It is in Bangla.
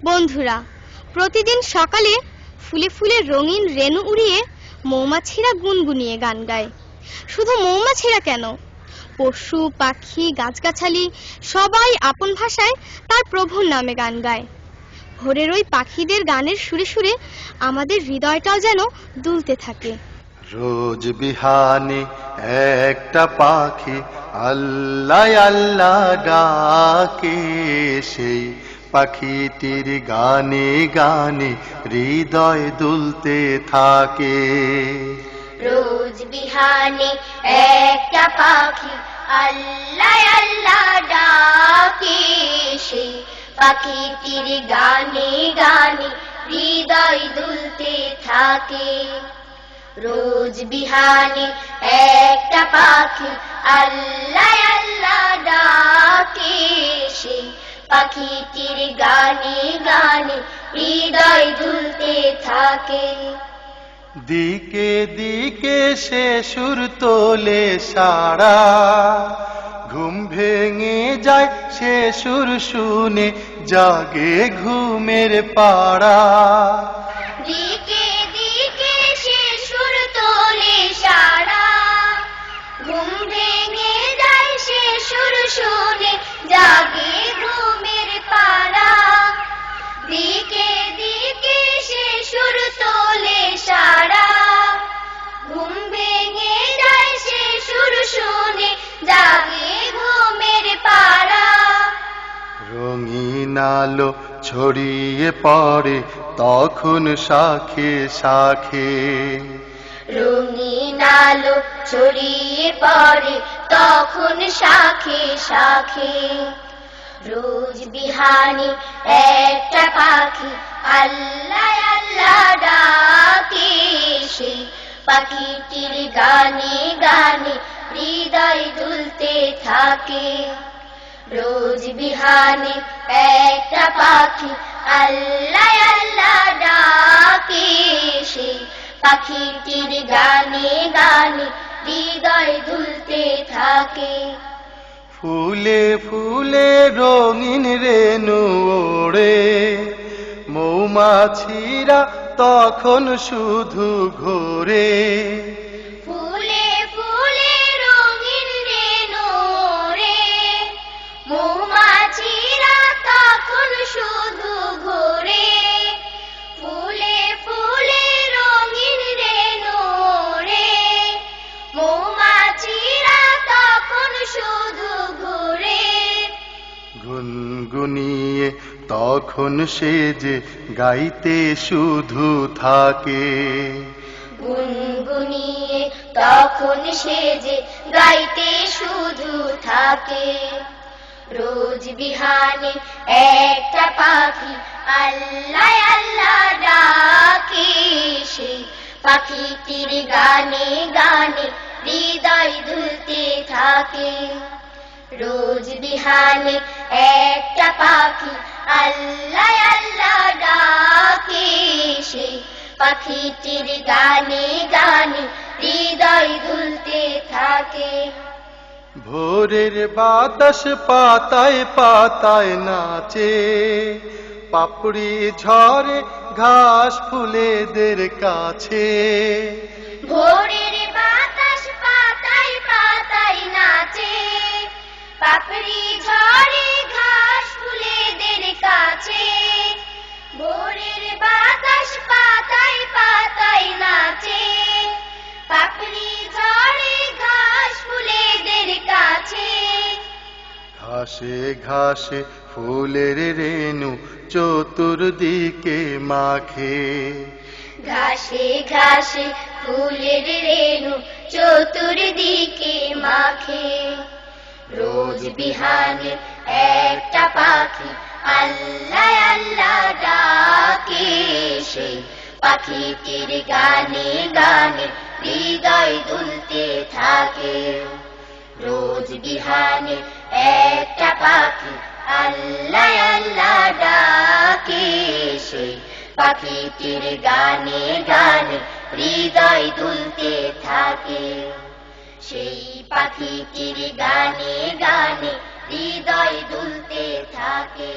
বন্ধুরা, প্রতিদিন সকালে ফুলে ফুলে রঙিন রেণু উড়িয়ে মৌমাছিরা গুনগুনিয়ে গান গায়। শুধু মৌমাছিরা কেন, পশু পাখি গাছগাছালি সবাই আপন ভাষায় তার প্রভুর নামে গান গায়। ভোরের ওই পাখিদের গানের সুরে সুরে আমাদের হৃদয়টাও যেন দুলতে থাকে। রোজ বিহানে একটা পাখি আল্লাহ আল্লাহ ডাকে, সেই পাখিটির গানে গানে হৃদয় দুলতে থাকে। রোজ বিহানে একটা পাখি আল্লাহ আল্লাহ ডাকে, সেই পাখিটির গানে গানে হৃদয় দুলতে থাকে। রোজ বিহানে একটা পাখি আল্লাহ আল্লাহ ডাকে, সেই পাখিটির গানে গানে হৃদয় দুলতে থাকে। দিকে দিকে সে সুর তোলে সারা, ঘুম ভেঙে যায় সে সুর শুনে জাগে ঘুমের পাড়া। দিকে দিকে সে সুর তোলে সারা, ঘুম ভেঙে যায় সে সুর শুনে জাগে ঘুমের পাড়া। দিকে দিকে সে সুর তোলে সারা, ঘুম ভেঙে যায় সে সুর শুনে জাগে ঘুমের পাড়া। রঙিন আলো ছড়িয়ে পড়ে তখন শাখে শাখে, রঙিন আলো ছড়িয়ে পড়ে তখন শাখে শাখে। রোজ বিহানে একটা পাখি আল্লাহ আল্লাহ ডাকে, সেই পাখিটির গানে গানে হৃদয় দুলতে থাকে। রোজ বিহানে একটা পাখি আল্লাহ আল্লাহ ডাকে, সেই পাখিটির গানে গানে হৃদয় দুলতে থাকে। ফুলে ফুলে রঙিন রেণু ওড়ে, মৌমাছিরা তখন শুধু ঘোরে। ফুলে ফুলে রঙিন রেণু ওড়ে, মৌমাছিরা তখন শুধু ঘোরে। ফুলে ফুলে রঙিন রেণু ওড়ে, মৌমাছিরা তখন শুধু ঘোরে। গুনগুনিয়ে তখন সে যে গাইতে শুধু থাকে। গুনগুনিয়ে তখন সে যে গাইতে শুধু থাকে। রোজ বিহানে একটা পাখি আল্লাহ আল্লাহ ডাকে, সেই পাখিটির গানে গানে হৃদয় দুলতে থাকে। রোজ বিহানে একটা পাখি আল্লাহ আল্লাহ ডাকে, সেই পাখিটির গানে গানে হৃদয় দুলতে থাকে। ভোরের বাতাস পাতায় পাতায় নাচে, পাপড়ি ঝরে ঘাস ফুলেদের কাছে। ভোরের বাতাস পাতায় পাতায় নাচে, পাপড়ি ঝরে ঘাস ফুলেদের কাছে। ভোরের বাতাস পাতায় পাতায় নাচে, পাপড়ি ঝরে ঘাস ফুলেদের কাছে। ঘাসে ঘাসে ফুলের রেণু চতুর্দিকে মাখে, ঘাসে ঘাসে ফুলের রেণু চতুর্দিকে মাখে। রোজ বিহানে একটা পাখি আল্লাহ আল্লাহ ডাকে, সেই পাখিটির গানে গানে হৃদয় দুলতে থাকে। রোজ বিহানে একটা পাখি আল্লাহ আল্লাহ ডাকে, সেই পাখিটির গানে গানে হৃদয় দুলতে থাকে। সেই পাখিটির গানে গানে হৃদয় দুলতে থাকে।